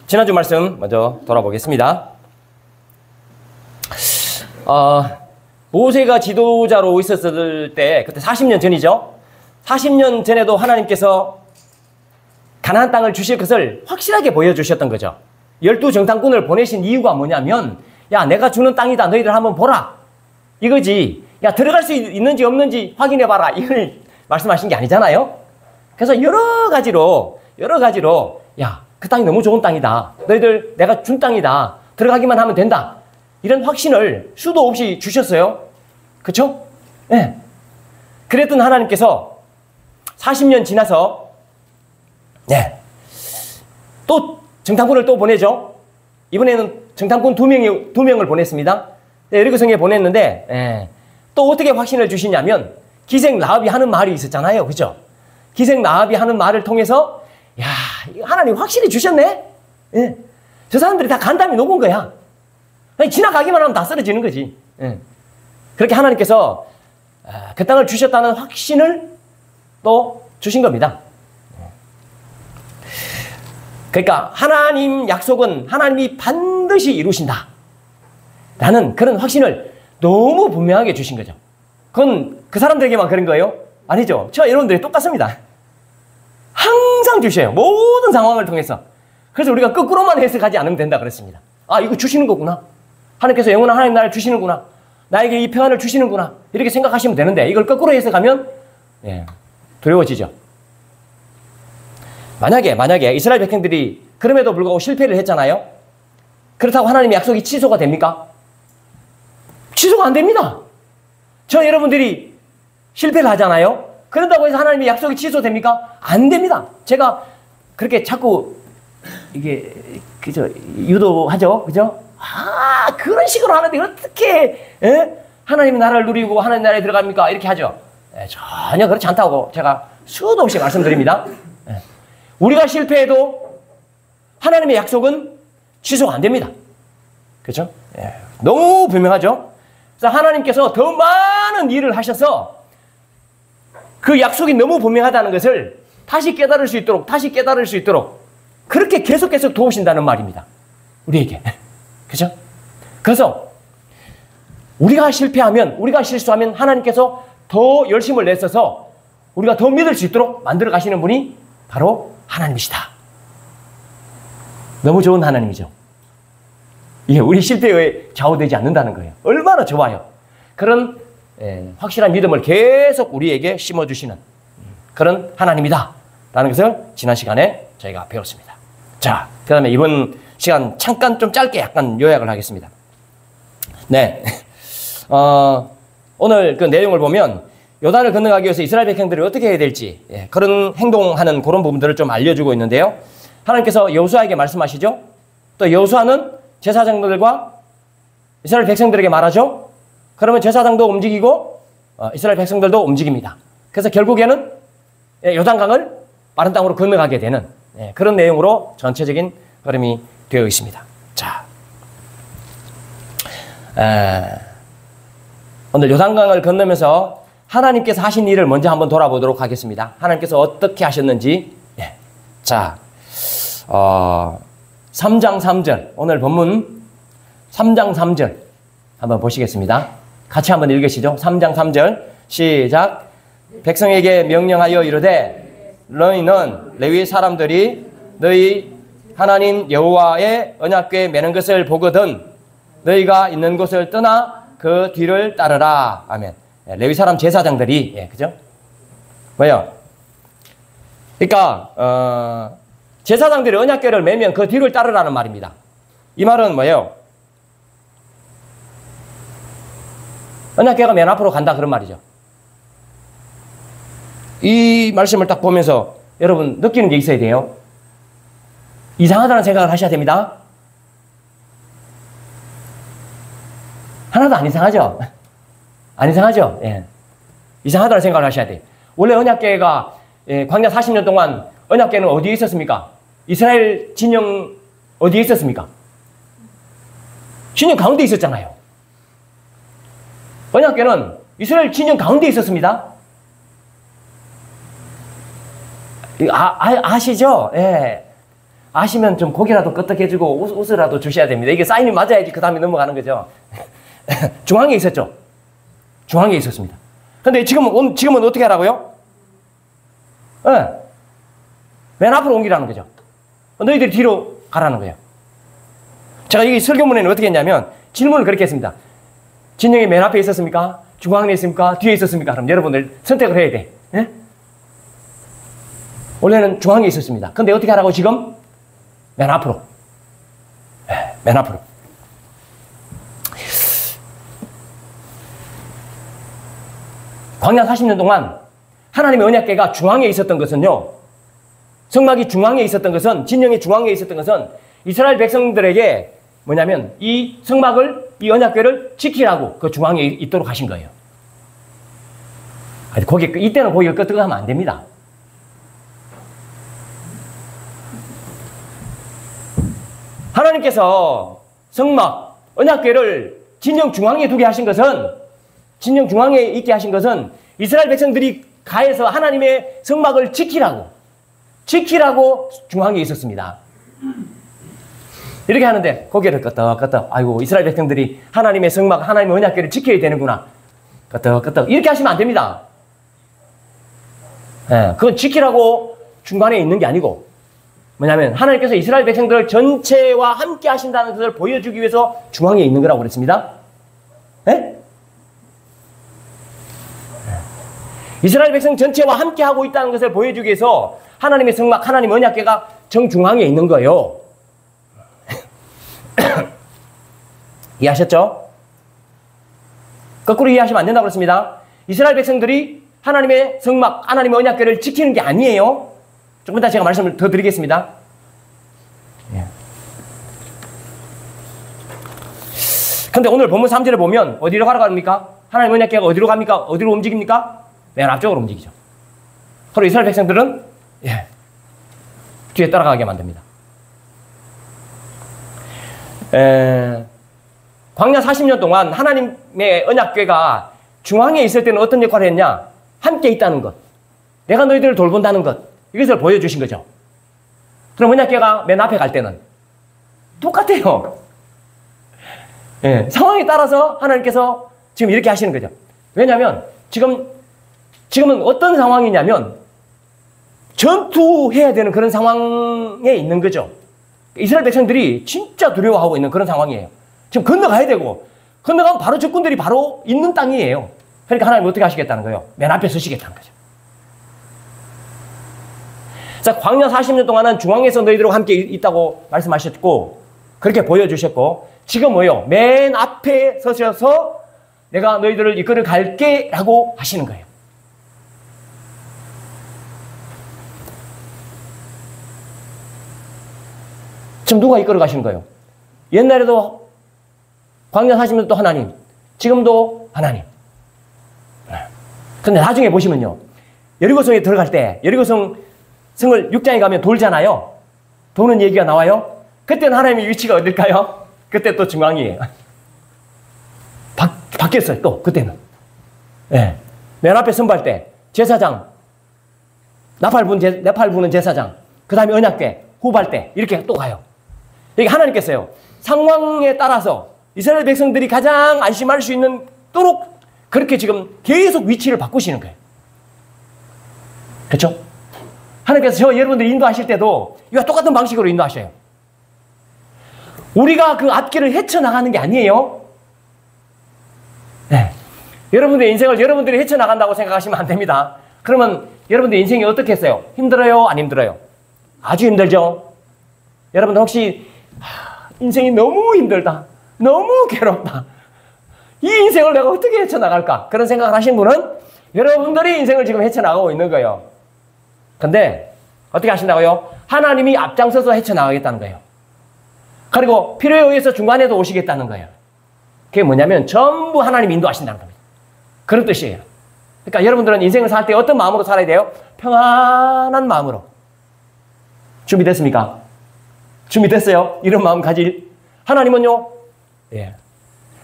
지난주 말씀 먼저 돌아보겠습니다. 모세가 지도자로 있었을 때, 그때 40년 전이죠. 40년 전에도 하나님께서 가나안 땅을 주실 것을 확실하게 보여주셨던 거죠. 12정탐꾼을 보내신 이유가 뭐냐면, 야, 내가 주는 땅이다. 너희들 한번 보라. 이거지. 야, 들어갈 수 있는지 없는지 확인해봐라. 이걸 말씀하신 게 아니잖아요. 그래서 여러 가지로, 야, 그 땅이 너무 좋은 땅이다. 너희들 내가 준 땅이다. 들어가기만 하면 된다. 이런 확신을 수도 없이 주셨어요. 그쵸? 예. 네. 그랬던 하나님께서 40년 지나서, 네. 또 정탐꾼을 또 보내죠. 이번에는 정탐꾼 두 명을 보냈습니다. 네, 여리고성에 보냈는데, 예. 또 어떻게 확신을 주시냐면, 기생 라합이 하는 말이 있었잖아요. 그죠? 기생 라합이 하는 말을 통해서, 야, 하나님 확실히 주셨네? 예. 저 사람들이 다 간담이 녹은 거야. 아니, 지나가기만 하면 다 쓰러지는 거지. 예. 그렇게 하나님께서 그 땅을 주셨다는 확신을 또 주신 겁니다. 그러니까 하나님 약속은 하나님이 반드시 이루신다 라는 그런 확신을 너무 분명하게 주신 거죠. 그건 그 사람들에게만 그런 거예요? 아니죠. 저와 여러분들이 똑같습니다. 항상 주셔요. 모든 상황을 통해서. 그래서 우리가 거꾸로만 해석하지 않으면 된다 그랬습니다. 아, 이거 주시는 거구나. 하나님께서 영원한 하나님 나를 주시는구나. 나에게 이 평안을 주시는구나. 이렇게 생각하시면 되는데, 이걸 거꾸로 해석하면 두려워지죠. 만약에 이스라엘 백성들이 그럼에도 불구하고 실패를 했잖아요. 그렇다고 하나님의 약속이 취소가 됩니까? 취소가 안 됩니다. 저 여러분들이 실패를 하잖아요. 그런다고 해서 하나님의 약속이 취소됩니까? 안 됩니다. 제가 그렇게 자꾸 이게 그죠 유도하죠, 그죠? 아, 그런 식으로 하는데 어떻게 하나님의 나라를 누리고 하나님 나라에 들어갑니까? 이렇게 하죠. 전혀 그렇지 않다고 제가 수도 없이 말씀드립니다. 우리가 실패해도 하나님의 약속은 취소가 안 됩니다. 그렇죠? 너무 분명하죠? 그래서 하나님께서 더 많은 일을 하셔서 그 약속이 너무 분명하다는 것을 다시 깨달을 수 있도록 그렇게 계속 도우신다는 말입니다. 우리에게. 그죠? 그래서 우리가 실패하면, 우리가 실수하면 하나님께서 더 열심을 내셔서 우리가 더 믿을 수 있도록 만들어 가시는 분이 바로 하나님이시다. 너무 좋은 하나님이죠. 예, 우리 실패에 좌우되지 않는다는 거예요. 얼마나 좋아요. 그런 확실한 믿음을 계속 우리에게 심어주시는 그런 하나님이다 라는 것을 지난 시간에 저희가 배웠습니다. 자, 그 다음에 이번 시간 잠깐 좀 짧게 약간 요약을 하겠습니다. 네. 오늘 그 내용을 보면 요단을 건너가기 위해서 이스라엘 백성들이 어떻게 해야 될지 그런 행동하는 그런 부분들을 좀 알려주고 있는데요. 하나님께서 여호수아에게 말씀하시죠. 또 여호수아는 제사장들과 이스라엘 백성들에게 말하죠. 그러면 제사장도 움직이고 이스라엘 백성들도 움직입니다. 그래서 결국에는 요단강을 마른 땅으로 건너가게 되는 그런 내용으로 전체적인 흐름이 되어 있습니다. 자, 오늘 요단강을 건너면서 하나님께서 하신 일을 먼저 한번 돌아보도록 하겠습니다. 하나님께서 어떻게 하셨는지. 자, 3장 3절, 오늘 본문 3장 3절 한번 보시겠습니다. 같이 한번 읽으시죠. 3장 3절 시작. 백성에게 명령하여 이르되 너희는 레위 사람들이 너희 하나님 여호와의 언약궤 매는 것을 보거든 너희가 있는 곳을 떠나 그 뒤를 따르라. 아멘. 레위 사람 제사장들이 그죠? 뭐요? 그러니까 제사장들이 언약궤를 매면 그 뒤를 따르라는 말입니다. 이 말은 뭐예요? 언약궤가 맨 앞으로 간다 그런 말이죠. 이 말씀을 딱 보면서 여러분 느끼는 게 있어야 돼요. 이상하다는 생각을 하셔야 됩니다. 하나도 안 이상하죠? 안 이상하죠? 예. 이상하다는 생각을 하셔야 돼요. 원래 언약궤가 광야 40년 동안 언약궤는 어디에 있었습니까? 이스라엘 진영 어디에 있었습니까? 진영 가운데 있었잖아요. 언약궤는 이스라엘 진영 가운데 있었습니다. 아시죠? 예. 아시면 좀 고개라도 끄덕해주고 웃으라도 주셔야 됩니다. 이게 사인이 맞아야지 그 다음에 넘어가는 거죠. 중앙에 있었죠. 중앙에 있었습니다. 근데 지금은 어떻게 하라고요? 맨 앞으로 옮기라는 거죠. 너희들이 뒤로 가라는 거예요. 제가 이 설교문에는 어떻게 했냐면 질문을 그렇게 했습니다. 진영이 맨 앞에 있었습니까? 중앙에 있습니까? 뒤에 있었습니까? 그럼 여러분들 선택을 해야 돼. 예? 원래는 중앙에 있었습니다. 근데 어떻게 하라고 지금? 맨 앞으로. 맨 앞으로. 광야 40년 동안 하나님의 언약궤가 중앙에 있었던 것은요. 성막이 중앙에 있었던 것은, 진영이 중앙에 있었던 것은 이스라엘 백성들에게 뭐냐면 이 성막을, 이 언약궤를 지키라고 그 중앙에 있도록 하신 거예요. 이때는 고기가 끄떡하면 안 됩니다. 하나님께서 성막, 언약궤를 진영 중앙에 두게 하신 것은, 진영 중앙에 있게 하신 것은 이스라엘 백성들이 가해서 하나님의 성막을 지키라고 중앙에 있었습니다. 이렇게 하는데 고개를 끄덕끄덕, 아이고 이스라엘 백성들이 하나님의 성막, 하나님의 언약궤를 지켜야 되는구나. 끄덕끄덕 이렇게 하시면 안 됩니다. 그건 지키라고 중간에 있는 게 아니고 뭐냐면 하나님께서 이스라엘 백성들 전체와 함께 하신다는 것을 보여주기 위해서 중앙에 있는 거라고 그랬습니다. 이스라엘 백성 전체와 함께 하고 있다는 것을 보여주기 위해서 하나님의 성막, 하나님의 언약궤가 정중앙에 있는 거예요. 이해하셨죠? 거꾸로 이해하시면 안 된다고 그랬습니다. 이스라엘 백성들이 하나님의 성막, 하나님의 언약궤를 지키는 게 아니에요. 조금 이따 제가 말씀을 더 드리겠습니다. 근데 오늘 본문 3절에 보면 어디로 가라고 합니까? 하나님의 언약궤가 어디로 갑니까? 어디로 움직입니까? 맨 앞쪽으로 움직이죠. 그리고 이스라엘 백성들은 뒤에 따라가게 만듭니다. 광야 40년 동안 하나님의 언약궤가 중앙에 있을 때는 어떤 역할을 했냐? 함께 있다는 것. 내가 너희들을 돌본다는 것. 이것을 보여주신 거죠. 그럼 언약궤가 맨 앞에 갈 때는 똑같아요. 상황에 따라서 하나님께서 지금 이렇게 하시는 거죠. 왜냐하면 지금은 어떤 상황이냐면 전투해야 되는 그런 상황에 있는 거죠. 이스라엘 백성들이 진짜 두려워하고 있는 그런 상황이에요. 지금 건너가야 되고 건너가면 바로 적군들이 바로 있는 땅이에요. 그러니까 하나님 어떻게 하시겠다는 거예요? 맨 앞에 서시겠다는 거죠. 자, 광야 40년 동안은 중앙에서 너희들과 함께 있다고 말씀하셨고 그렇게 보여주셨고 지금 뭐예요? 맨 앞에 서셔서 내가 너희들을 이끌어 갈게 라고 하시는 거예요. 지금 누가 이끌어 가시는 거예요? 옛날에도 광야 40년 또 하나님, 지금도 하나님. 근데 나중에 보시면요. 여리고성에 들어갈 때 여리고성을 6장에 가면 돌잖아요. 도는 얘기가 나와요. 그때는 하나님의 위치가 어딜까요? 그때 또 중앙이에요. 바뀌었어요. 또 그때는. 맨 앞에 선발 때 제사장, 나팔 부는 제사장, 그 다음에 언약궤, 후발 때 이렇게 또 가요. 이게 하나님께서요. 상황에 따라서 이스라엘 백성들이 가장 안심할 수 있도록 그렇게 지금 계속 위치를 바꾸시는 거예요. 그렇죠? 하나님께서 여러분들 인도하실 때도 이와 똑같은 방식으로 인도하셔요. 우리가 그 앞길을 헤쳐나가는 게 아니에요. 여러분들의 인생을 여러분들이 헤쳐나간다고 생각하시면 안 됩니다. 그러면 여러분들 인생이 어떻게 했어요? 힘들어요? 안 힘들어요? 아주 힘들죠? 여러분들 혹시 인생이 너무 힘들다. 너무 괴롭다. 이 인생을 내가 어떻게 헤쳐나갈까? 그런 생각을 하신 분은 여러분들이 인생을 지금 헤쳐나가고 있는 거예요. 근데 어떻게 하신다고요? 하나님이 앞장서서 헤쳐나가겠다는 거예요. 그리고 필요에 의해서 중간에도 오시겠다는 거예요. 그게 뭐냐면 전부 하나님이 인도하신다는 겁니다. 그런 뜻이에요. 그러니까 여러분들은 인생을 살 때 어떤 마음으로 살아야 돼요? 평안한 마음으로. 준비됐습니까? 준비됐어요? 이런 마음 가질. 하나님은요,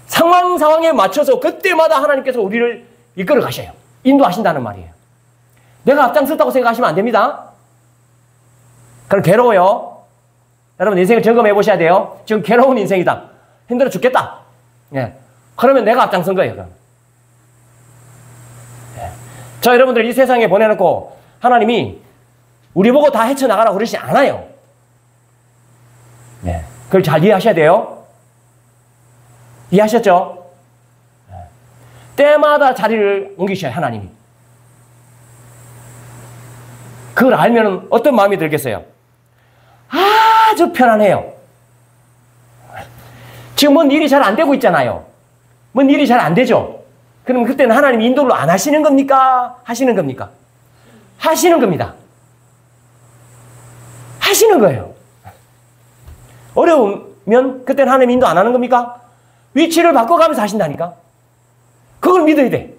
상황에 맞춰서 그때마다 하나님께서 우리를 이끌어 가셔요. 인도하신다는 말이에요. 내가 앞장섰다고 생각하시면 안 됩니다. 그럼 괴로워요. 여러분 인생을 점검해 보셔야 돼요. 지금 괴로운 인생이다. 힘들어 죽겠다. 예. 그러면 내가 앞장선 거예요. 그럼. 예. 저 여러분들 이 세상에 보내놓고 하나님이 우리 보고 다 헤쳐나가라고 그러지 않아요. 예. 그걸 잘 이해하셔야 돼요. 이해하셨죠? 예. 때마다 자리를 옮기셔요. 하나님이. 그걸 알면 어떤 마음이 들겠어요? 아주 편안해요. 지금 뭔 일이 잘 안 되고 있잖아요. 뭔 일이 잘 안 되죠? 그럼 그때는 하나님 인도를 안 하시는 겁니까? 하시는 겁니까? 하시는 겁니다. 하시는 거예요. 어려우면 그때는 하나님 인도 안 하는 겁니까? 위치를 바꿔가면서 하신다니까? 그걸 믿어야 돼.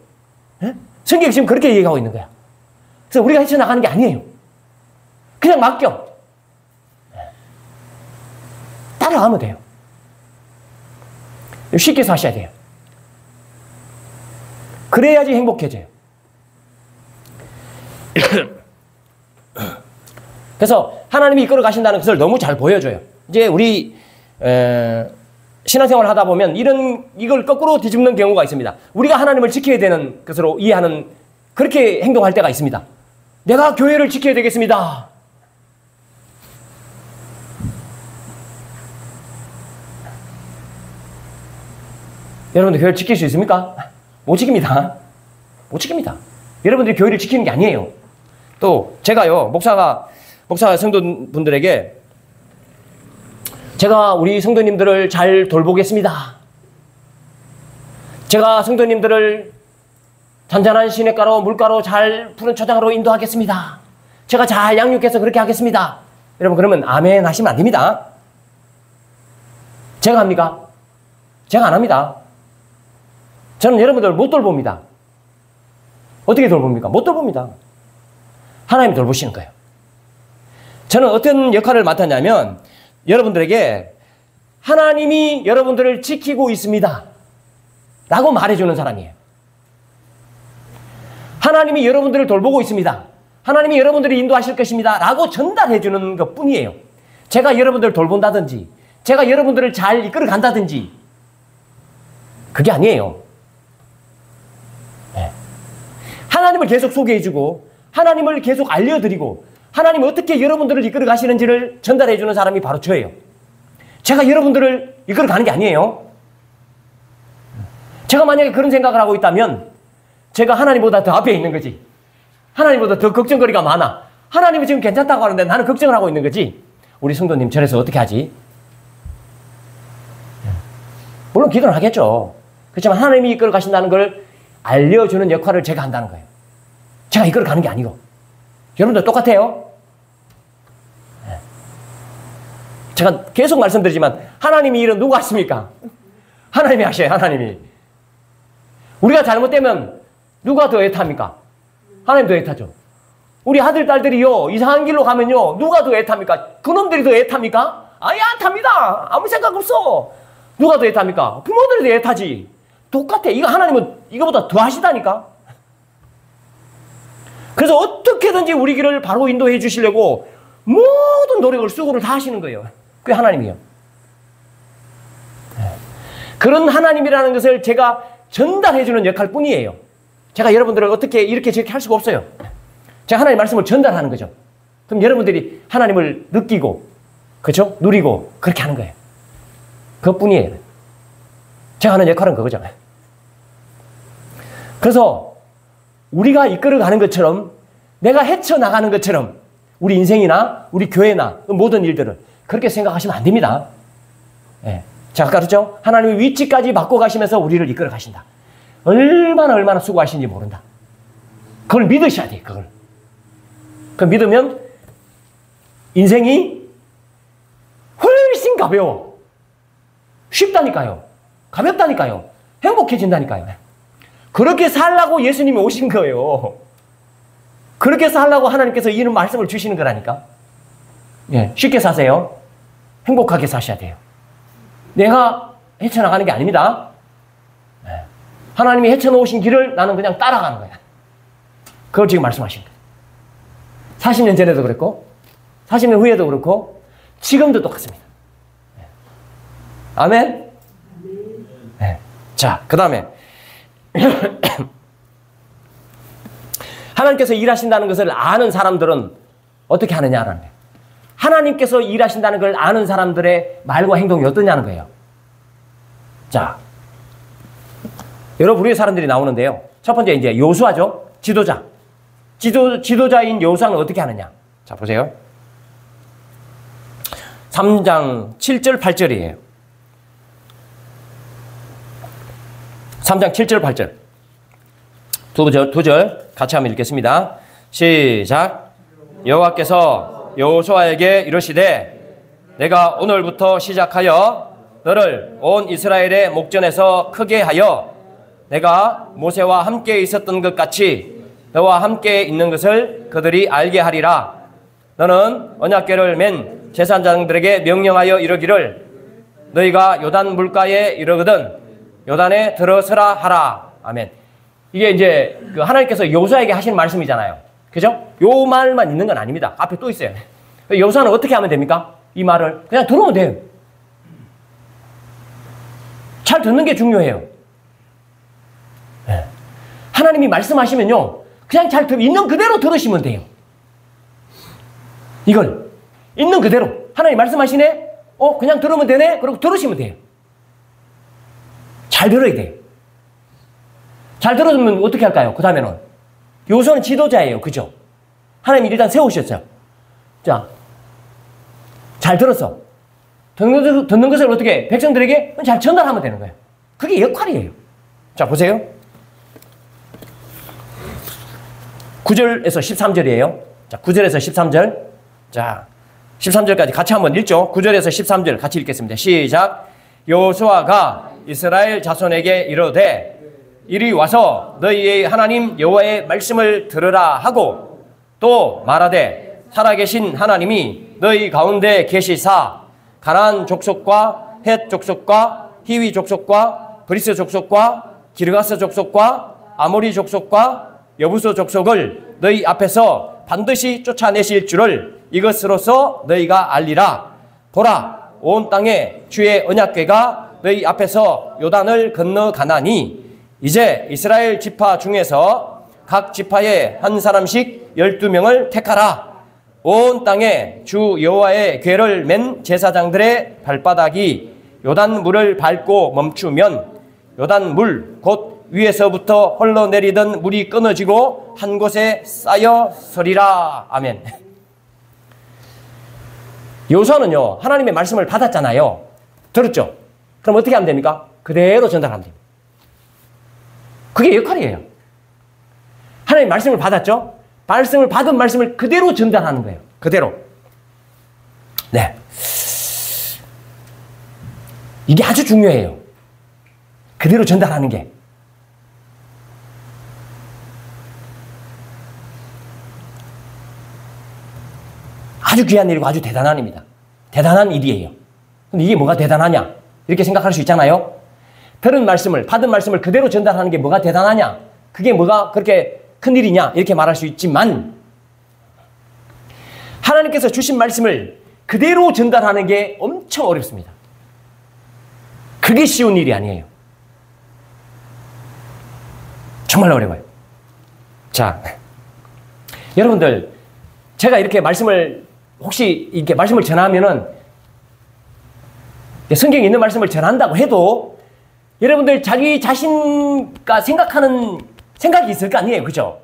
네? 성경이 지금 그렇게 얘기하고 있는 거야. 그래서 우리가 헤쳐나가는 게 아니에요. 그냥 맡겨. 따라가면 돼요. 쉽게 사셔야 돼요. 그래야지 행복해져요. 그래서 하나님이 이끌어 가신다는 것을 너무 잘 보여줘요. 이제 우리 신앙생활을 하다 보면 이걸 거꾸로 뒤집는 경우가 있습니다. 우리가 하나님을 지켜야 되는 것으로 이해하는 그렇게 행동할 때가 있습니다. 내가 교회를 지켜야 되겠습니다. 여러분들 교회를 지킬 수 있습니까? 못 지킵니다. 못 지킵니다. 여러분들이 교회를 지키는 게 아니에요. 또 제가요, 목사 성도분들에게 제가 우리 성도님들을 잘 돌보겠습니다. 제가 성도님들을 잔잔한 시냇가로 물가로 잘 푸른 초장으로 인도하겠습니다. 제가 잘 양육해서 그렇게 하겠습니다. 여러분 그러면 아멘 하시면 안 됩니다. 제가 합니까? 제가 안 합니다. 저는 여러분들 못 돌봅니다. 어떻게 돌봅니까? 못 돌봅니다. 하나님이 돌보시는 거예요. 저는 어떤 역할을 맡았냐면 여러분들에게 하나님이 여러분들을 지키고 있습니다. 라고 말해주는 사람이에요. 하나님이 여러분들을 돌보고 있습니다. 하나님이 여러분들을 인도하실 것입니다. 라고 전달해주는 것 뿐이에요. 제가 여러분들을 돌본다든지 제가 여러분들을 잘 이끌어 간다든지 그게 아니에요. 네. 하나님을 계속 소개해주고 하나님을 계속 알려드리고 하나님이 어떻게 여러분들을 이끌어 가시는지를 전달해주는 사람이 바로 저예요. 제가 여러분들을 이끌어 가는 게 아니에요. 제가 만약에 그런 생각을 하고 있다면 제가 하나님보다 더 앞에 있는 거지. 하나님보다 더 걱정거리가 많아. 하나님이 지금 괜찮다고 하는데 나는 걱정을 하고 있는 거지. 우리 성도님 저래서 어떻게 하지? 물론 기도를 하겠죠. 그렇지만 하나님이 이끌어 가신다는 걸 알려주는 역할을 제가 한다는 거예요. 제가 이끌어 가는 게 아니고. 여러분들 똑같아요. 제가 계속 말씀드리지만 하나님이 일은 누가 하십니까? 하나님이 하셔요. 하나님이. 우리가 잘못되면 누가 더 애탑니까? 하나님 더 애타죠. 우리 아들 딸들이요 이상한 길로 가면요 누가 더 애탑니까? 그놈들이 더 애탑니까? 아예 안 탑니다. 아무 생각 없어. 누가 더 애탑니까? 부모들이 더 애타지. 똑같아. 이거 하나님은 이거보다 더 하시다니까. 그래서 어떻게든지 우리 길을 바로 인도해 주시려고 모든 노력을 수고를 다 하시는 거예요. 그게 하나님이에요. 그런 하나님이라는 것을 제가 전달해 주는 역할 뿐이에요. 제가 여러분들을 어떻게 이렇게 저렇게 할 수가 없어요. 제가 하나님 말씀을 전달하는 거죠. 그럼 여러분들이 하나님을 느끼고 그렇죠? 누리고 그렇게 하는 거예요. 그것뿐이에요. 제가 하는 역할은 그거죠. 그래서 우리가 이끌어가는 것처럼 내가 헤쳐나가는 것처럼 우리 인생이나 우리 교회나 모든 일들을 그렇게 생각하시면 안 됩니다. 예. 자, 아까 그랬죠? 하나님의 위치까지 바꿔가시면서 우리를 이끌어 가신다. 얼마나 수고하시는지 모른다. 그걸 믿으셔야 돼요. 그걸 믿으면 인생이 훨씬 가벼워. 쉽다니까요. 가볍다니까요. 행복해진다니까요. 그렇게 살라고 예수님이 오신 거예요. 그렇게 살라고 하나님께서 이런 말씀을 주시는 거라니까. 예, 쉽게 사세요. 행복하게 사셔야 돼요. 내가 헤쳐나가는 게 아닙니다. 예. 하나님이 헤쳐놓으신 길을 나는 그냥 따라가는 거야. 그걸 지금 말씀하신 거예요. 40년 전에도 그랬고 40년 후에도 그렇고 지금도 똑같습니다. 아멘? 네. 자, 그 다음에 하나님께서 일하신다는 것을 아는 사람들은 어떻게 하느냐라는 거예요. 하나님께서 일하신다는 걸 아는 사람들의 말과 행동이 어떠냐는 거예요. 자, 여러 부류의 사람들이 나오는데요. 첫 번째 이제 요수아죠. 지도자. 지도자인 요수아는 어떻게 하느냐. 자, 보세요. 3장 7절 8절이에요. 3장 7절 8절. 두 절 같이 한번 읽겠습니다. 시작. 여호와께서 여호수아에게 이르시되 내가 오늘부터 시작하여 너를 온 이스라엘의 목전에서 크게 하여 내가 모세와 함께 있었던 것 같이 너와 함께 있는 것을 그들이 알게 하리라. 너는 언약궤를 맨 제사장들에게 명령하여 이르기를 너희가 요단 물가에 이르거든 요단에 들어서라 하라. 아멘. 이게 이제 하나님께서 여호수아에게 하신 말씀이잖아요. 그죠? 요 말만 있는 건 아닙니다. 앞에 또 있어요. 여호수아는 어떻게 하면 됩니까? 이 말을 그냥 들으면 돼요. 잘 듣는 게 중요해요. 네. 하나님이 말씀하시면요, 그냥 있는 그대로 들으시면 돼요. 이걸 있는 그대로 하나님 말씀하시네? 그냥 들으면 되네? 그리고 들으시면 돼요. 잘 들어야 돼요. 잘 들어주면 어떻게 할까요? 그 다음에는 여호수아는 지도자예요. 그죠? 하나님이 일단 세우셨죠. 자, 잘 들었어. 듣는 것을 어떻게 백성들에게 잘 전달하면 되는 거예요. 그게 역할이에요. 자, 보세요. 9절에서 13절이에요. 자, 9절에서 13절. 자, 13절까지 같이 한번 읽죠. 9절에서 13절 같이 읽겠습니다. 시작. 여호수아가 이스라엘 자손에게 이르되 이리 와서 너희의 하나님 여호와의 말씀을 들으라 하고 또 말하되 살아계신 하나님이 너희 가운데 계시사 가나안 족속과 헷 족속과 히위 족속과 브리스 족속과 기르가스 족속과 아모리 족속과 여부스 족속을 너희 앞에서 반드시 쫓아내실 줄을 이것으로서 너희가 알리라. 보라, 온 땅에 주의 언약궤가 너희 앞에서 요단을 건너가나니 이제 이스라엘 지파 중에서 각 지파에 한 사람씩 12명을 택하라. 온 땅에 주 여호와의 궤를 맨 제사장들의 발바닥이 요단 물을 밟고 멈추면 요단 물 곧 위에서부터 흘러내리던 물이 끊어지고 한 곳에 쌓여 서리라. 아멘. 여호수아는요, 하나님의 말씀을 받았잖아요. 들었죠? 그럼 어떻게 하면 됩니까? 그대로 전달하면 됩니다. 그게 역할이에요. 하나님 말씀을 받았죠? 말씀을 받은 말씀을 그대로 전달하는 거예요. 그대로. 네. 이게 아주 중요해요. 그대로 전달하는 게. 아주 귀한 일이고 아주 대단한 일입니다. 대단한 일이에요. 근데 이게 뭐가 대단하냐? 이렇게 생각할 수 있잖아요. 들은 말씀을, 받은 말씀을 그대로 전달하는 게 뭐가 대단하냐? 그게 뭐가 그렇게 큰 일이냐? 이렇게 말할 수 있지만 하나님께서 주신 말씀을 그대로 전달하는 게 엄청 어렵습니다. 그게 쉬운 일이 아니에요. 정말 어려워요. 자, 여러분들, 제가 이렇게 혹시 이렇게 말씀을 전하면은 성경에 있는 말씀을 전한다고 해도 여러분들 자기 자신과 생각하는 생각이 있을 거 아니에요. 그죠?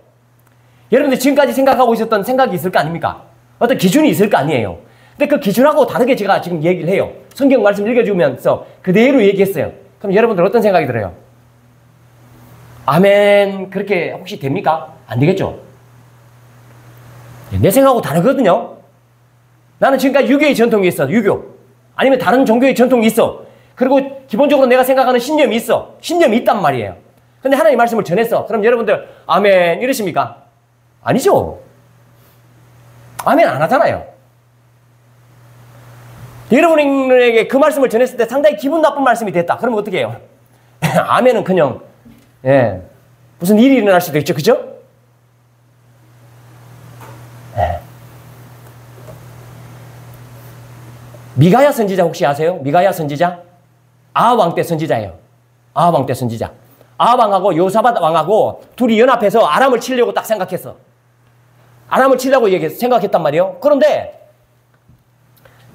여러분들 지금까지 생각하고 있었던 생각이 있을 거 아닙니까? 어떤 기준이 있을 거 아니에요. 근데 그 기준하고 다르게 제가 지금 얘기를 해요. 성경 말씀 읽어주면서 그대로 얘기했어요. 그럼 여러분들 어떤 생각이 들어요? 아멘. 그렇게 혹시 됩니까? 안 되겠죠? 내 생각하고 다르거든요. 나는 지금까지 유교의 전통이 있어. 유교. 아니면 다른 종교의 전통이 있어. 그리고 기본적으로 내가 생각하는 신념이 있어. 신념이 있단 말이에요. 근데 하나님의 말씀을 전했어. 그럼 여러분들 아멘 이러십니까? 아니죠. 아멘 안 하잖아요. 여러분에게 그 말씀을 전했을 때 상당히 기분 나쁜 말씀이 됐다. 그러면 어떻게 해요? 아멘은 그냥 무슨 일이 일어날 수도 있죠. 그죠? 미가야 선지자 혹시 아세요? 미가야 선지자? 아합 왕 때 선지자예요. 아합 왕 때 선지자. 아합 왕하고 요사밧 왕하고 둘이 연합해서 아람을 치려고 딱 생각했어. 아람을 치려고 생각했단 말이에요. 그런데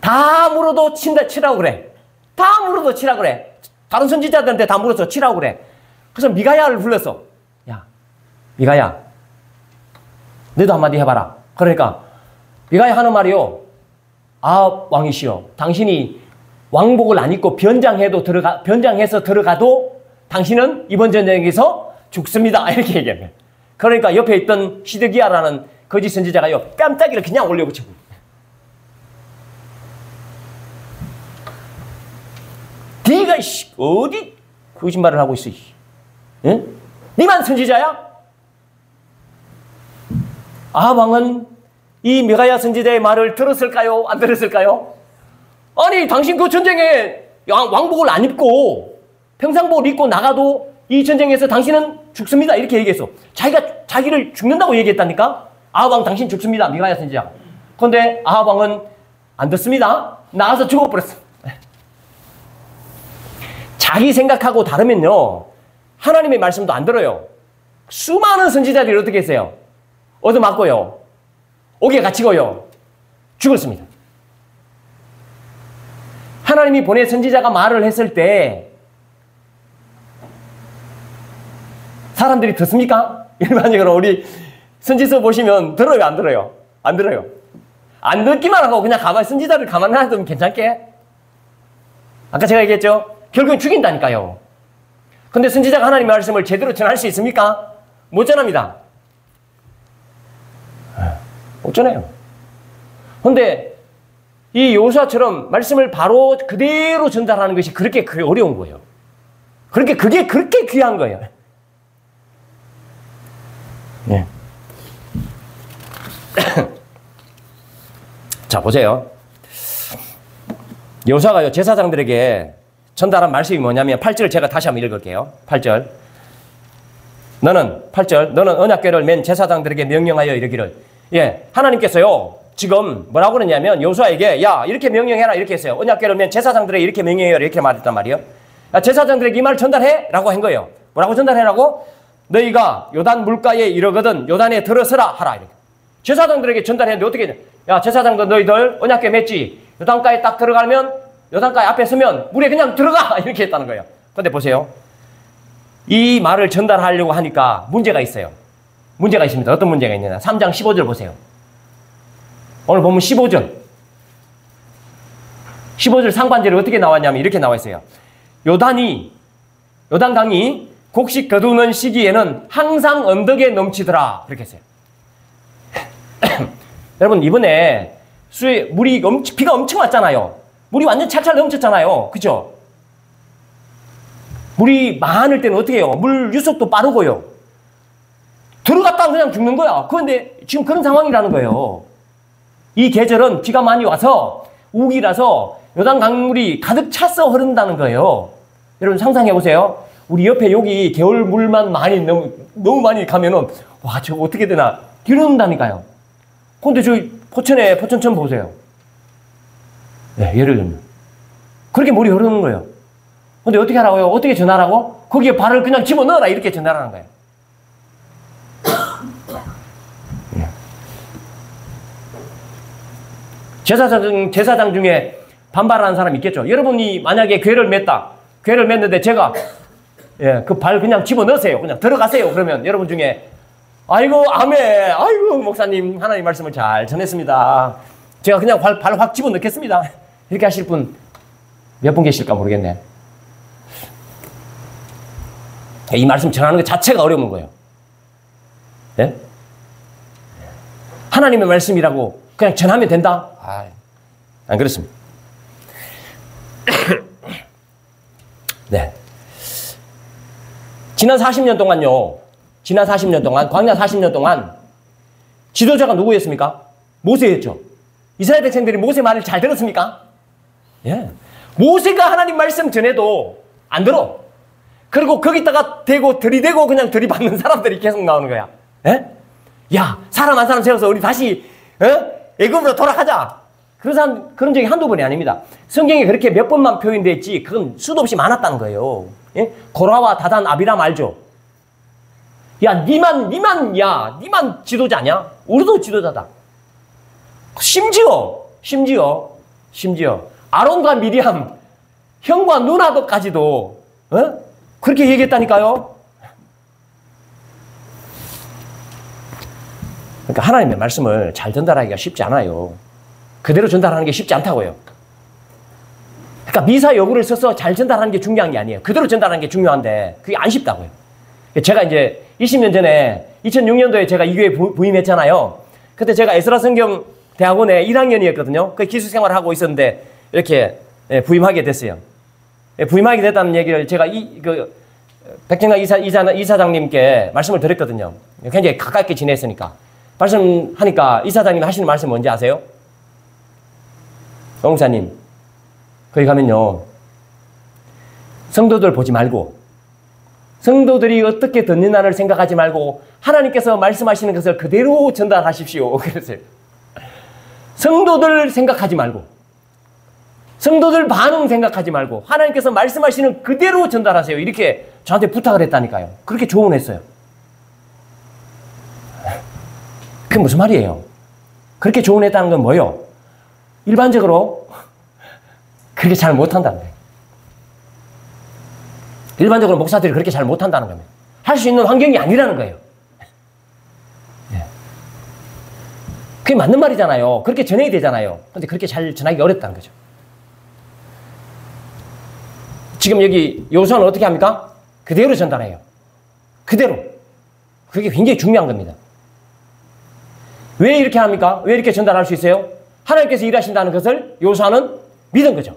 다 물어도 치라고 그래. 다 물어도 치라고 그래. 다른 선지자들한테 다 물어서 치라고 그래. 그래서 미가야를 불렀어. 야, 미가야, 너도 한마디 해봐라. 그러니까 미가야 하는 말이요. 아합 왕이시여, 당신이 왕복을 안 입고 변장해서 들어가도 당신은 이번 전쟁에서 죽습니다. 이렇게 얘기해요. 그러니까 옆에 있던 시드기야라는 거짓 선지자가요, 깜짝이를 그냥 올려붙이고. 네가 어디 거짓말을 하고 있어? 응? 네만 선지자야? 아합 왕은 이 미가야 선지자의 말을 들었을까요? 안 들었을까요? 아니, 당신 그 전쟁에 왕복을 안 입고 평상복을 입고 나가도 이 전쟁에서 당신은 죽습니다. 이렇게 얘기했어. 자기를 죽는다고 얘기했다니까? 아합 왕 당신 죽습니다. 미가야 선지자. 그런데 아합 왕은 안 듣습니다. 나가서 죽어버렸어. 자기 생각하고 다르면요, 하나님의 말씀도 안 들어요. 수많은 선지자들이 어떻게 했어요? 얻어맞고요, 옥에 갇히고요, 죽었습니다. 하나님이 보낸 선지자가 말을 했을 때 사람들이 듣습니까? 일반적으로 우리 선지서 보시면 들어요, 안 들어요? 안 들어요. 안 듣기만 하고 그냥 선지자를 가만히 놔두면 괜찮게? 아까 제가 얘기했죠? 결국엔 죽인다니까요. 근데 선지자가 하나님의 말씀을 제대로 전할 수 있습니까? 못 전합니다. 못 전해요. 근데 이 요수아처럼 말씀을 바로 그대로 전달하는 것이 그렇게 어려운 거예요. 그게 그렇게 귀한 거예요. 네. 자, 보세요. 요수아가요, 제사장들에게 전달한 말씀이 뭐냐면 8절을 제가 다시 한번 읽을게요. 8절. 너는 언약궤를 맨 제사장들에게 명령하여 이르기를. 예, 하나님께서요, 지금 뭐라고 그러냐면 요수아에게 야, 이렇게 명령해라 이렇게 했어요. 언약궤를 맨 제사장들에게 이렇게 명령해라 이렇게 말했단 말이에요. 야, 제사장들에게 이 말 전달해 라고 한 거예요. 뭐라고 전달해라고? 너희가 요단 물가에 이르거든 요단에 들어서라 하라. 이렇게. 제사장들에게 전달했는데 어떻게 했냐? 야, 제사장들 너희들 언약궤 맸지? 요단가에 딱 들어가면, 요단가에 앞에 서면 물에 그냥 들어가! 이렇게 했다는 거예요. 근데 보세요. 이 말을 전달하려고 하니까 문제가 있어요. 문제가 있습니다. 어떤 문제가 있느냐. 3장 15절 보세요. 오늘 보면 15절. 15절 상반절에 어떻게 나왔냐면 이렇게 나와 있어요. 요단강이 곡식 거두는 시기에는 항상 언덕에 넘치더라. 그렇게 했어요. 여러분, 이번에 비가 엄청 왔잖아요. 물이 완전 찰찰 넘쳤잖아요. 그죠? 물이 많을 때는 어떻게 해요? 물 유속도 빠르고요. 들어갔다가 그냥 죽는 거야. 그런데 지금 그런 상황이라는 거예요. 이 계절은 비가 많이 와서 우기라서 요단 강물이 가득 차서 흐른다는 거예요. 여러분 상상해 보세요. 우리 옆에 여기 겨울 물만 너무 많이 가면은 와, 저거 어떻게 되나 이런다니까요. 근데 저기 포천천 보세요. 네, 예를 들면 그렇게 물이 흐르는 거예요. 근데 어떻게 하라고요? 어떻게 전하라고? 거기에 발을 그냥 집어넣어라 이렇게 전하라는 거예요. 제사장 중에 반발하는 사람 있겠죠. 여러분이 만약에 궤를 맸는데 제가 그 발 그냥 집어넣으세요. 그냥 들어가세요. 그러면 여러분 중에 아이고 아멘, 아이고 목사님 하나님 말씀을 잘 전했습니다. 제가 그냥 발 확 집어넣겠습니다. 이렇게 하실 분 몇 분 계실까 모르겠네. 이 말씀 전하는 것 자체가 어려운 거예요. 예? 하나님의 말씀이라고 그냥 전하면 된다? 안 그렇습니다. 네. 지난 40년 동안요. 광야 40년 동안 지도자가 누구였습니까? 모세였죠. 이스라엘 백성들이 모세 말을 잘 들었습니까? 예. 모세가 하나님 말씀 전해도 안 들어. 그리고 거기다가 들이대고 그냥 들이받는 사람들이 계속 나오는 거야. 예? 야, 사람 한 사람 세워서 우리 다시 애굽으로 돌아가자. 그런 적이 한두 번이 아닙니다. 성경에 그렇게 몇 번만 표현되어 있지, 그건 수도 없이 많았다는 거예요. 예? 고라와 다단, 아비람 알죠? 야, 니만 지도자냐? 우리도 지도자다. 심지어, 아론과 미리암, 형과 누나도까지도, 그렇게 얘기했다니까요? 그러니까 하나님의 말씀을 잘 전달하기가 쉽지 않아요. 그대로 전달하는 게 쉽지 않다고요. 그러니까 미사 여구를 써서 잘 전달하는 게 중요한 게 아니에요. 그대로 전달하는 게 중요한데 그게 안 쉽다고요. 제가 이제 20년 전에 2006년도에 제가 이 교회에 부임했잖아요. 그때 제가 에스라 성경 대학원에 1학년이었거든요. 그 기숙 생활을 하고 있었는데 이렇게 부임하게 됐어요. 부임하게 됐다는 얘기를 제가 백정강 이사장님께 말씀을 드렸거든요. 굉장히 가깝게 지냈으니까. 말씀하니까 이사장님이 하시는 말씀 뭔지 아세요? 영사님, 거기 가면요, 성도들 보지 말고, 성도들이 어떻게 듣느냐를 생각하지 말고 하나님께서 말씀하시는 것을 그대로 전달하십시오. 그랬어요. 성도들 생각하지 말고, 성도들 반응 생각하지 말고 하나님께서 말씀하시는 그대로 전달하세요. 이렇게 저한테 부탁을 했다니까요. 그렇게 조언했어요. 그게 무슨 말이에요? 그렇게 조언했다는 건 뭐예요? 일반적으로 그렇게 잘 못한다는 거예요. 일반적으로 목사들이 그렇게 잘 못한다는 겁니다. 할 수 있는 환경이 아니라는 거예요. 그게 맞는 말이잖아요. 그렇게 전해야 되잖아요. 근데 그렇게 잘 전하기 어렵다는 거죠. 지금 여기 여호수아는 어떻게 합니까? 그대로 전달해요. 그대로. 그게 굉장히 중요한 겁니다. 왜 이렇게 합니까? 왜 이렇게 전달할 수 있어요? 하나님께서 일하신다는 것을 여호수아는 믿은 거죠.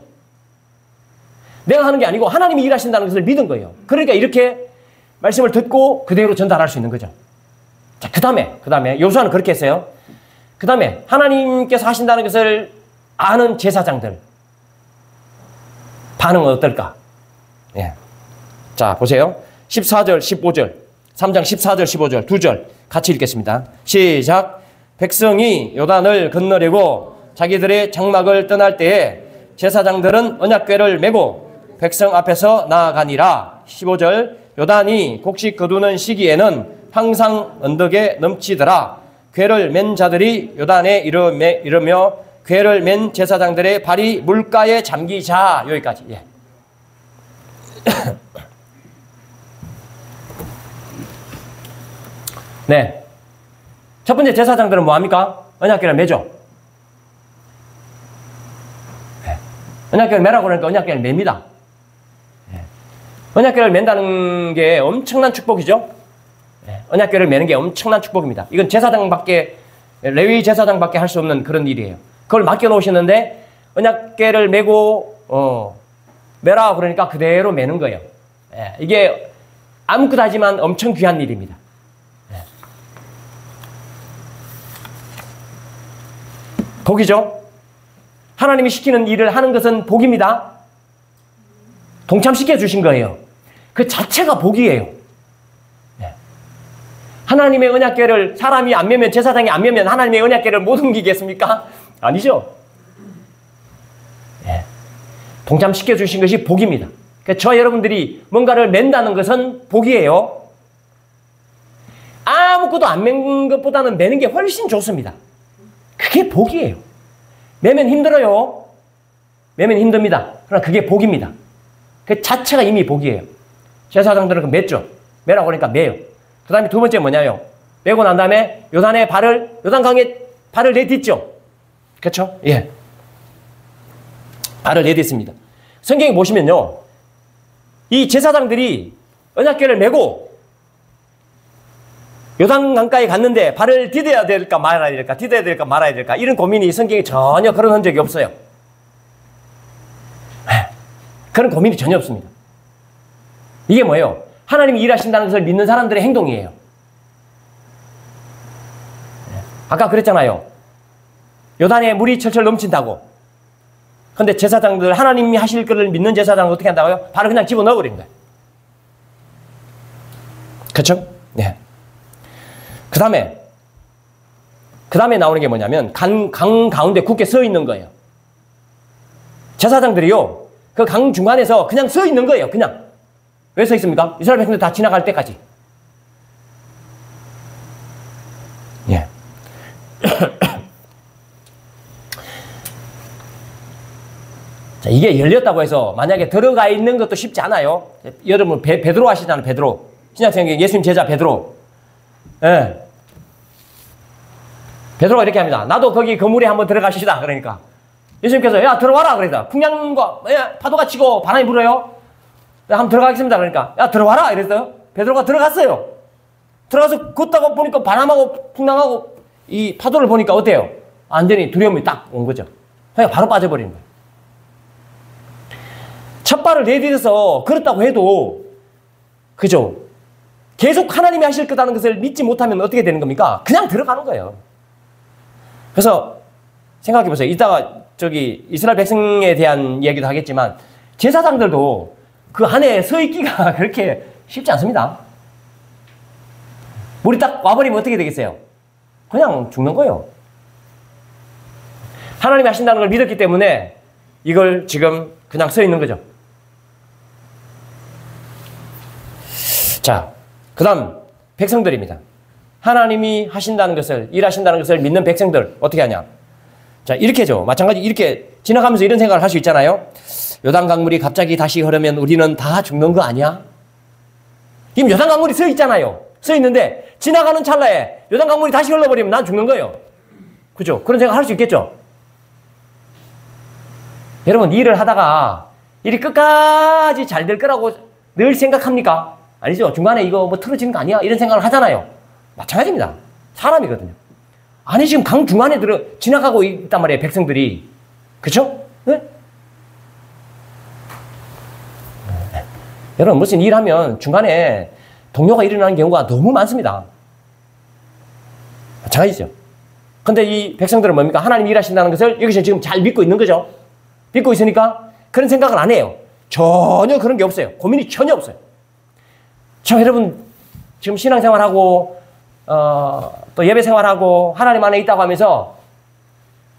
내가 하는 게 아니고 하나님이 일하신다는 것을 믿은 거예요. 그러니까 이렇게 말씀을 듣고 그대로 전달할 수 있는 거죠. 자, 그 다음에 여호수아는 그렇게 했어요. 그 다음에 하나님께서 하신다는 것을 아는 제사장들 반응은 어떨까? 예. 자, 보세요. 14절, 15절, 3장 14절, 15절, 2절 같이 읽겠습니다. 시작. 백성이 요단을 건너려고 자기들의 장막을 떠날 때에 제사장들은 언약궤를 메고 백성 앞에서 나아가니라. 15절. 요단이 곡식 거두는 시기에는 항상 언덕에 넘치더라. 궤를 맨 자들이 요단에 이르며 궤를 맨 제사장들의 발이 물가에 잠기자. 여기까지. 예. 네. 첫 번째 제사장들은 뭐합니까? 언약궤를 매죠. 네. 언약궤를 매라고 그러니까 언약궤를 맵니다. 네. 언약궤를 맨다는 게 엄청난 축복이죠. 네. 언약궤를 매는 게 엄청난 축복입니다. 이건 제사장밖에, 레위 제사장밖에 할 수 없는 그런 일이에요. 그걸 맡겨놓으시는데 언약궤를 메고 매라 그러니까 그대로 매는 거예요. 예, 이게 아무것도 하지만 엄청 귀한 일입니다. 예. 복이죠. 하나님이 시키는 일을 하는 것은 복입니다. 동참시켜 주신 거예요. 그 자체가 복이에요. 예. 하나님의 언약궤를 사람이 안 매면, 제사장이 안 매면 하나님의 언약궤를 못 옮기겠습니까? 아니죠. 예. 동참시켜 주신 것이 복입니다. 그러니까 저 여러분들이 뭔가를 맨다는 것은 복이에요. 아무것도 안 맨 것보다는 매는 게 훨씬 좋습니다. 그게 복이에요. 매면 힘들어요. 매면 힘듭니다. 그러나 그게 복입니다. 그 자체가 이미 복이에요. 제사장들은 그 맸죠. 매라고 그러니까 매요. 그 다음에 두 번째 뭐냐요? 매고 난 다음에 요단강에 발을 내딛죠. 그렇죠? 예. 발을 내딛습니다. 성경에 보시면요, 이 제사장들이 언약궤를 메고 요단강가에 갔는데 발을 디뎌야 될까 말아야 될까, 디뎌야 될까 말아야 될까, 이런 고민이 성경에 전혀 그런 흔적이 없어요. 그런 고민이 전혀 없습니다. 이게 뭐예요? 하나님이 일하신다는 것을 믿는 사람들의 행동이에요. 아까 그랬잖아요. 요단에 물이 철철 넘친다고. 근데 제사장들, 하나님이 하실 것을 믿는 제사장은 어떻게 한다고요? 발을 그냥 집어넣어 버린 거예요. 그렇죠? 네. 그 다음에 나오는 게 뭐냐면 강 가운데 굳게 서 있는 거예요. 제사장들이요, 그 강 중간에서 그냥 서 있는 거예요. 그냥. 왜 서 있습니까? 이스라엘 백성들 다 지나갈 때까지. 예. 자, 이게 열렸다고 해서 만약에 들어가 있는 것도 쉽지 않아요. 여러분 베드로 아시잖아요. 베드로. 신약성경 예수님 제자 베드로. 예. 베드로가 이렇게 합니다. 나도 거기 그물에 한번 들어가시다. 그러니까 예수님께서 야 들어와라 그러다. 풍랑과 파도가 치고 바람이 불어요. 한번 들어가겠습니다. 그러니까 야 들어와라 이랬어요. 베드로가 들어갔어요. 들어가서 걷다가 보니까 바람하고 풍랑하고 이 파도를 보니까 어때요? 완전히 두려움이 딱 온 거죠. 그냥 바로 빠져버리는 거예요. 첫 발을 내딛어서 걸었다고 해도, 그죠? 계속 하나님이 하실 거라는 것을 믿지 못하면 어떻게 되는 겁니까? 그냥 들어가는 거예요. 그래서 생각해 보세요. 이따가 저기 이스라엘 백성에 대한 이야기도 하겠지만, 제사장들도 그 안에 서 있기가 그렇게 쉽지 않습니다. 물이 딱 와버리면 어떻게 되겠어요? 그냥 죽는 거예요. 하나님이 하신다는 걸 믿었기 때문에 이걸 지금 그냥 서 있는 거죠. 자, 그 다음 백성들입니다. 하나님이 하신다는 것을, 일하신다는 것을 믿는 백성들 어떻게 하냐? 자, 이렇게죠. 마찬가지 이렇게 지나가면서 이런 생각을 할 수 있잖아요. 요단강물이 갑자기 다시 흐르면 우리는 다 죽는 거 아니야? 지금 요단강물이 서 있잖아요. 서 있는데 지나가는 찰나에 요단강물이 다시 흘러버리면 난 죽는 거예요. 그죠? 그런 생각 할 수 있겠죠? 여러분, 일을 하다가 일이 끝까지 잘 될 거라고 늘 생각합니까? 아니죠. 중간에 이거 뭐 틀어지는 거 아니야? 이런 생각을 하잖아요. 마찬가지입니다. 사람이거든요. 아니, 지금 강 중간에 지나가고 있단 말이에요. 백성들이. 그쵸? 네? 여러분, 무슨 일하면 중간에 동료가 일어나는 경우가 너무 많습니다. 마찬가지죠. 근데 이 백성들은 뭡니까? 하나님 일하신다는 것을 여기서 지금 잘 믿고 있는 거죠. 믿고 있으니까 그런 생각을 안 해요. 전혀 그런 게 없어요. 고민이 전혀 없어요. 저 여러분 지금 신앙생활하고 또 예배생활하고 하나님 안에 있다고 하면서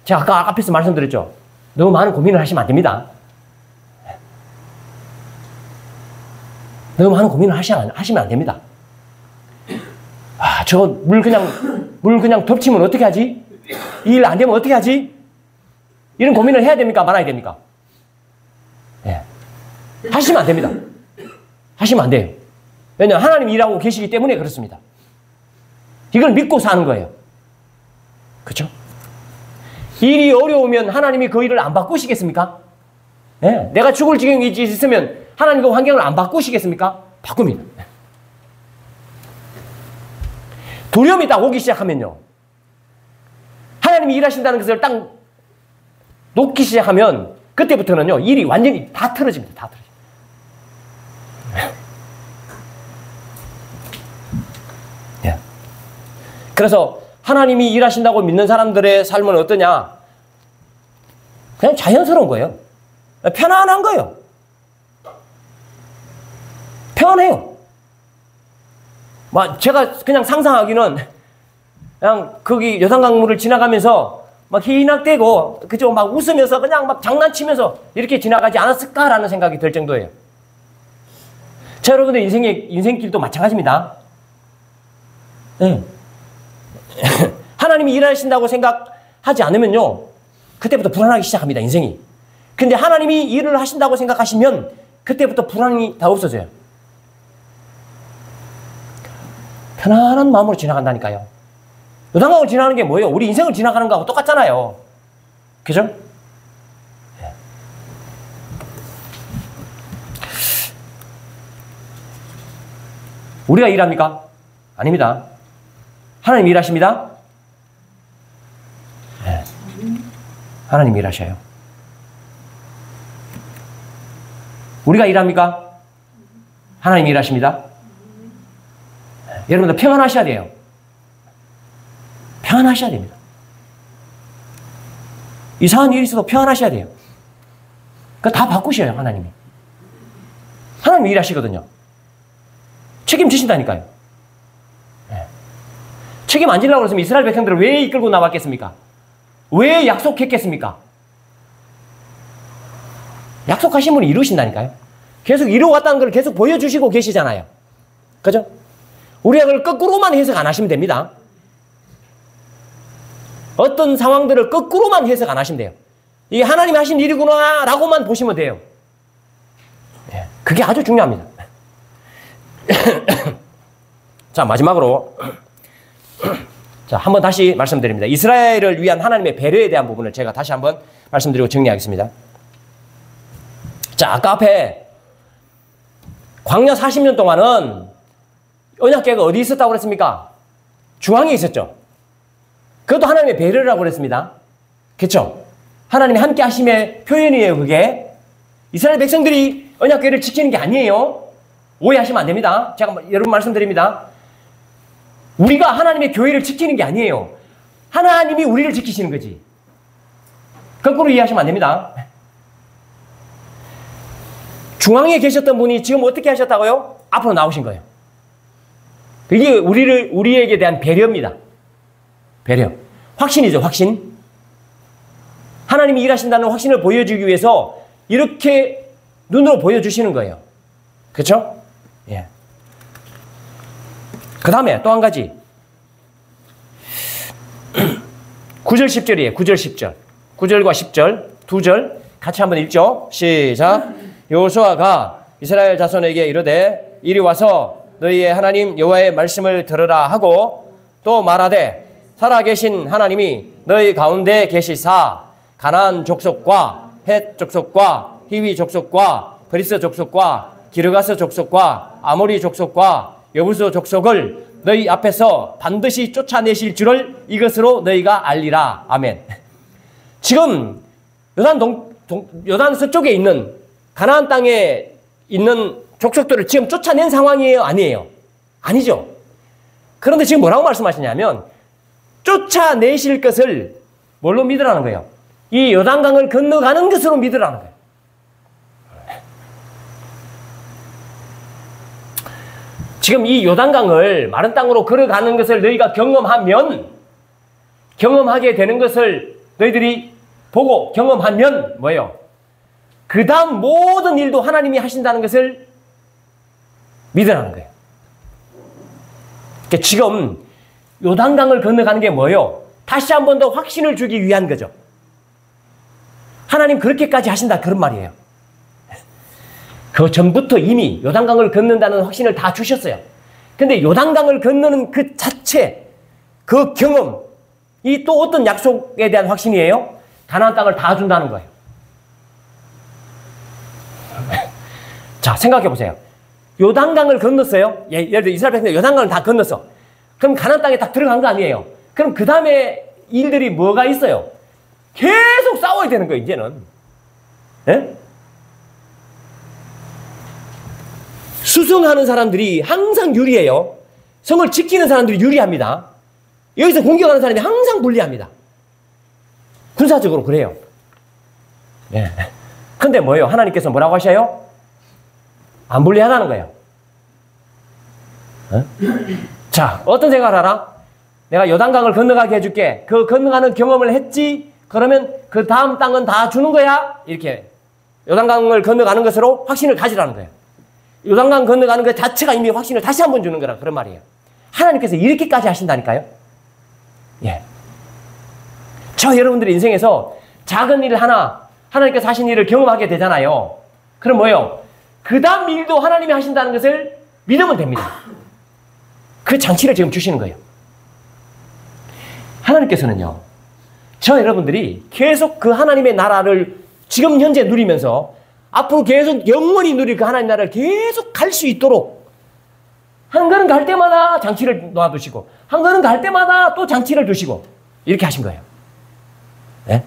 제가 아까 앞에서 말씀드렸죠. 너무 많은 고민을 하시면 안 됩니다. 너무 많은 고민을 하시면 안 됩니다. 아, 저 물 그냥 덮치면 어떻게 하지? 이 일 안 되면 어떻게 하지? 이런 고민을 해야 됩니까? 말아야 됩니까? 예. 하시면 안 됩니다. 하시면 안 돼요. 왜냐하면 하나님이 일하고 계시기 때문에 그렇습니다. 이걸 믿고 사는 거예요. 그렇죠? 일이 어려우면 하나님이 그 일을 안 바꾸시겠습니까? 예. 내가 죽을 지경이 있으면 하나님 그 환경을 안 바꾸시겠습니까? 바꿉니다. 두려움이 딱 오기 시작하면요. 하나님이 일하신다는 것을 딱 놓기 시작하면 그때부터는요. 일이 완전히 다 틀어집니다. 다 틀어집니다. 예. 그래서 하나님이 일하신다고 믿는 사람들의 삶은 어떠냐? 그냥 자연스러운 거예요. 편안한 거예요. 편해요. 제가 그냥 상상하기는 그냥 거기 요단강물을 지나가면서 막 희낙대고 그죠? 막 웃으면서 그냥 막 장난치면서 이렇게 지나가지 않았을까라는 생각이 들 정도예요. 자, 여러분들 인생길도 마찬가지입니다. 네. 하나님이 일하신다고 생각하지 않으면요, 그때부터 불안하기 시작합니다. 인생이. 근데 하나님이 일을 하신다고 생각하시면 그때부터 불안이 다 없어져요. 편안한 마음으로 지나간다니까요. 요단강을 지나가는 게 뭐예요? 우리 인생을 지나가는 거하고 똑같잖아요. 그죠? 네. 우리가 일합니까? 아닙니다. 하나님 일하십니다. 네. 하나님 일하셔요. 우리가 일합니까? 하나님 일하십니다. 네. 여러분들 평안하셔야 돼요. 평안하셔야 됩니다. 이상한 일이 있어도 평안하셔야 돼요. 그러니까 다 바꾸셔요, 하나님이. 하나님이 일하시거든요. 책임지신다니까요. 네. 책임 안 지려고 그랬으면 이스라엘 백성들을 왜 이끌고 나왔겠습니까? 왜 약속했겠습니까? 약속하신 분이 이루신다니까요. 계속 이루어왔다는 걸 계속 보여주시고 계시잖아요. 그죠? 우리가 그걸 거꾸로만 해석 안 하시면 됩니다. 어떤 상황들을 거꾸로만 해석 안 하시면 돼요. 이게 하나님이 하신 일이구나 라고만 보시면 돼요. 그게 아주 중요합니다. 자, 마지막으로 자, 한번 다시 말씀드립니다. 이스라엘을 위한 하나님의 배려에 대한 부분을 제가 다시 한번 말씀드리고 정리하겠습니다. 자, 아까 앞에 광야 40년 동안은 언약궤가 어디 있었다고 그랬습니까? 중앙에 있었죠. 그것도 하나님의 배려라고 그랬습니다. 그렇죠? 하나님이 함께 하심의 표현이에요, 그게. 이스라엘 백성들이 언약궤를 지키는 게 아니에요. 오해하시면 안 됩니다. 제가 여러분 말씀드립니다. 우리가 하나님의 교회를 지키는 게 아니에요. 하나님이 우리를 지키시는 거지. 거꾸로 이해하시면 안 됩니다. 중앙에 계셨던 분이 지금 어떻게 하셨다고요? 앞으로 나오신 거예요. 이게 우리에게 대한 배려입니다. 배려. 확신이죠, 확신. 하나님이 일하신다는 확신을 보여주기 위해서 이렇게 눈으로 보여주시는 거예요. 그렇죠? 예. 그 다음에 또 한 가지. 9절 10절이에요. 9절 10절. 9절과 10절 두 절 같이 한번 읽죠. 시작. 여호수아가 이스라엘 자손에게 이르되 이리 와서 너희의 하나님 여호와의 말씀을 들으라 하고 또 말하되 살아계신 하나님이 너희 가운데 계시사 가나안 족속과 헷 족속과 히위 족속과 브리스 족속과 기르가스 족속과 아모리 족속과 여부수 족속을 너희 앞에서 반드시 쫓아내실 줄을 이것으로 너희가 알리라. 아멘. 지금 요단 서쪽에 있는 가나안 땅에 있는 족속들을 지금 쫓아낸 상황이에요? 아니에요? 아니죠. 그런데 지금 뭐라고 말씀하시냐면 쫓아내실 것을 뭘로 믿으라는 거예요? 이 요단강을 건너가는 것으로 믿으라는 거예요. 지금 이 요단강을 마른 땅으로 걸어가는 것을 너희가 경험하게 되는 것을 너희들이 보고 경험하면 뭐예요? 그 다음 모든 일도 하나님이 하신다는 것을 믿으라는 거예요. 그러니까 지금 요단강을 건너가는 게 뭐예요? 다시 한 번 더 확신을 주기 위한 거죠. 하나님 그렇게까지 하신다 그런 말이에요. 그 전부터 이미 요단강을 건넌다는 확신을 다 주셨어요. 근데 요단강을 건너는 그 자체, 그 경험이 또 어떤 약속에 대한 확신이에요? 가나안 땅을 다 준다는 거예요. 자, 생각해 보세요. 요단강을 건넜어요. 예를 들어 이스라엘 백성들 요단강을 다 건넜어. 그럼 가나안 땅에 딱 들어간 거 아니에요? 그럼 그 다음에 일들이 뭐가 있어요? 계속 싸워야 되는 거예요, 이제는. 예? 수성하는 사람들이 항상 유리해요. 성을 지키는 사람들이 유리합니다. 여기서 공격하는 사람이 항상 불리합니다. 군사적으로 그래요. 예. 근데 뭐예요? 하나님께서 뭐라고 하셔요? 안 불리하다는 거예요. 어? 자, 어떤 생각을 하라? 내가 요단강을 건너가게 해줄게. 그 건너가는 경험을 했지? 그러면 그 다음 땅은 다 주는 거야? 이렇게 요단강을 건너가는 것으로 확신을 가지라는 거예요. 요단강 건너가는 것 자체가 이미 확신을 다시 한번 주는 거라 그런 말이에요. 하나님께서 이렇게까지 하신다니까요. 예. 저 여러분들의 인생에서 작은 일 하나 하나님께서 하신 일을 경험하게 되잖아요. 그럼 뭐예요? 그 다음 일도 하나님이 하신다는 것을 믿으면 됩니다. 그 장치를 지금 주시는 거예요. 하나님께서는요, 저 여러분들이 계속 그 하나님의 나라를 지금 현재 누리면서 앞으로 계속 영원히 누릴 그 하나님 나라를 계속 갈 수 있도록 한 걸음 갈 때마다 장치를 놓아두시고 한 걸음 갈 때마다 또 장치를 두시고 이렇게 하신 거예요. 네?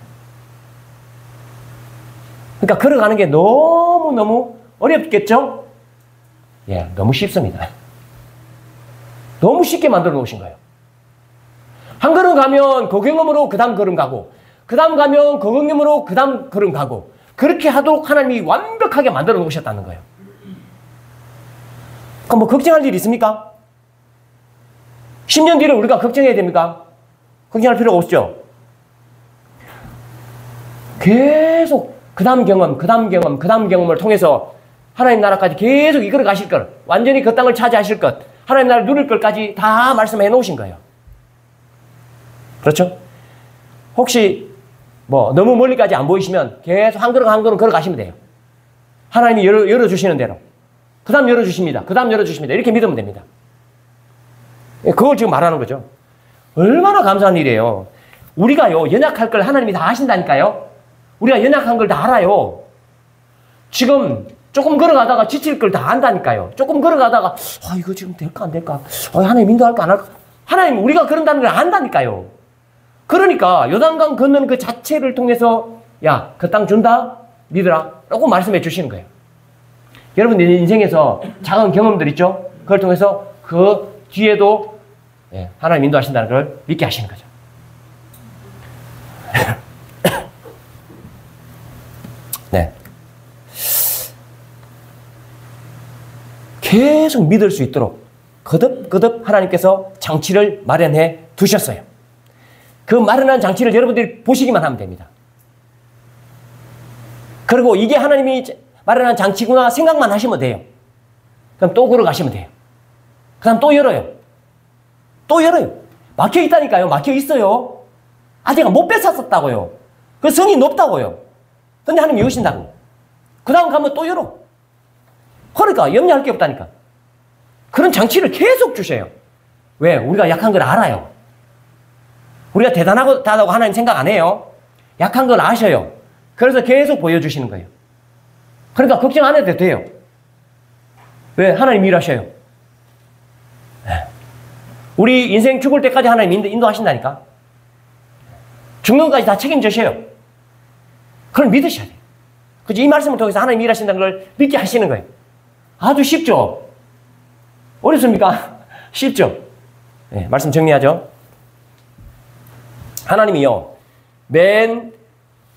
그러니까 걸어가는 게 너무너무 어렵겠죠? 예, 너무 쉽습니다. 너무 쉽게 만들어 놓으신 거예요. 한 걸음 가면 그 경험으로 그 다음 걸음 가고 그 다음 가면 그 경험으로 그 다음 걸음 가고 그렇게 하도록 하나님이 완벽하게 만들어 놓으셨다는 거예요. 그럼 뭐 걱정할 일이 있습니까? 10년 뒤를 우리가 걱정해야 됩니까? 걱정할 필요가 없죠. 계속 그 다음 경험, 그 다음 경험, 그 다음 경험을 통해서 하나님 나라까지 계속 이끌어 가실 것, 완전히 그 땅을 차지하실 것, 하나님 나라를 누릴 것까지 다 말씀해 놓으신 거예요. 그렇죠? 혹시 뭐 너무 멀리까지 안 보이시면 계속 한 걸음 한 걸음 걸어가시면 돼요. 하나님이 열어주시는 대로. 그 다음 열어주십니다. 그 다음 열어주십니다. 이렇게 믿으면 됩니다. 그걸 지금 말하는 거죠. 얼마나 감사한 일이에요. 우리가요, 연약할 걸 하나님이 다 아신다니까요. 우리가 연약한 걸 다 알아요. 지금 조금 걸어가다가 지칠 걸 다 안다니까요. 조금 걸어가다가, 이거 지금 될까 안 될까? 하나님 인도할까 안 할까? 하나님, 우리가 그런다는 걸 안다니까요. 그러니까, 요단강 건너는 그 자체를 통해서, 야, 그 땅 준다? 믿으라. 라고 말씀해 주시는 거예요. 여러분들 인생에서 작은 경험들 있죠? 그걸 통해서 그 뒤에도 하나님 인도하신다는 걸 믿게 하시는 거죠. 네. 계속 믿을 수 있도록 거듭거듭 하나님께서 장치를 마련해 두셨어요. 그 마련한 장치를 여러분들이 보시기만 하면 됩니다. 그리고 이게 하나님이 마련한 장치구나 생각만 하시면 돼요. 그럼 또 걸어가시면 돼요. 그 다음 또 열어요. 또 열어요. 막혀 있다니까요. 막혀 있어요. 아직 못 뺏었다고요. 그 성이 높다고요. 근데 하나님 여신다고. 그 다음 가면 또 열어. 그러니까 염려할 게 없다니까. 그런 장치를 계속 주셔요. 왜? 우리가 약한 걸 알아요. 우리가 대단하다고 하나님 생각 안 해요. 약한 걸 아셔요. 그래서 계속 보여주시는 거예요. 그러니까 걱정 안 해도 돼요. 왜? 하나님 일하셔요. 우리 인생 죽을 때까지 하나님 인도하신다니까. 죽는 것까지 다 책임져셔요. 그걸 믿으셔야 돼요. 그치? 이 말씀을 통해서 하나님 일하신다는 걸 믿게 하시는 거예요. 아주 쉽죠? 어렵습니까? 쉽죠? 네, 말씀 정리하죠. 하나님이요, 맨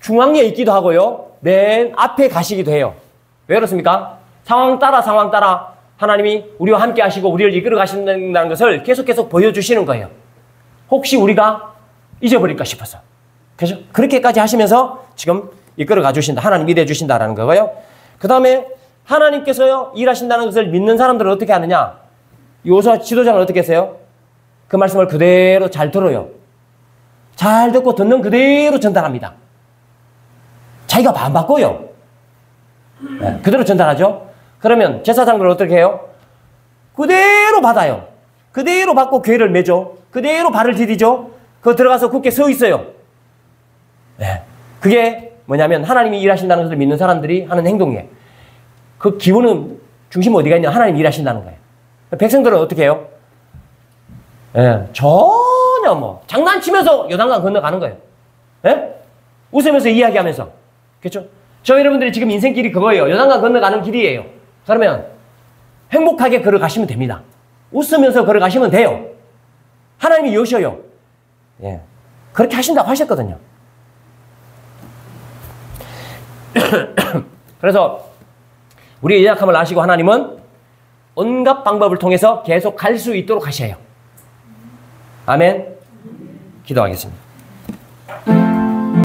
중앙에 있기도 하고요, 맨 앞에 가시기도 해요. 왜 그렇습니까? 상황 따라 하나님이 우리와 함께 하시고 우리를 이끌어 가신다는 것을 계속 보여주시는 거예요. 혹시 우리가 잊어버릴까 싶어서. 그죠? 그렇게까지 하시면서 지금 이끌어 가주신다. 하나님 일해 주신다라는 거고요. 그 다음에 하나님께서요, 일하신다는 것을 믿는 사람들은 어떻게 하느냐? 요사 지도자는 어떻게 했어요? 그 말씀을 그대로 잘 들어요. 잘 듣고 듣는 그대로 전달합니다. 자기가 안 바꿔요. 네, 그대로 전달하죠. 그러면 제사장들은 어떻게 해요? 그대로 받아요. 그대로 받고 궤를 매죠. 그대로 발을 디디죠. 그거 들어가서 굳게 서 있어요. 네, 그게 뭐냐면 하나님이 일하신다는 것을 믿는 사람들이 하는 행동이에요. 그 기본은 중심 어디가 있냐? 하나님 일하신다는 거예요. 백성들은 어떻게 해요? 예, 전혀 뭐 장난치면서 요단강 건너가는 거예요. 예? 웃으면서 이야기하면서. 그렇죠? 저 여러분들이 지금 인생길이 그거예요. 요단강 건너가는 길이에요. 그러면 행복하게 걸어가시면 됩니다. 웃으면서 걸어가시면 돼요. 하나님이 여셔요. 예, 그렇게 하신다고 하셨거든요. 그래서 우리의 연약함을 아시고 하나님은 온갖 방법을 통해서 계속 갈 수 있도록 하셔요. 아멘. 기도하겠습니다.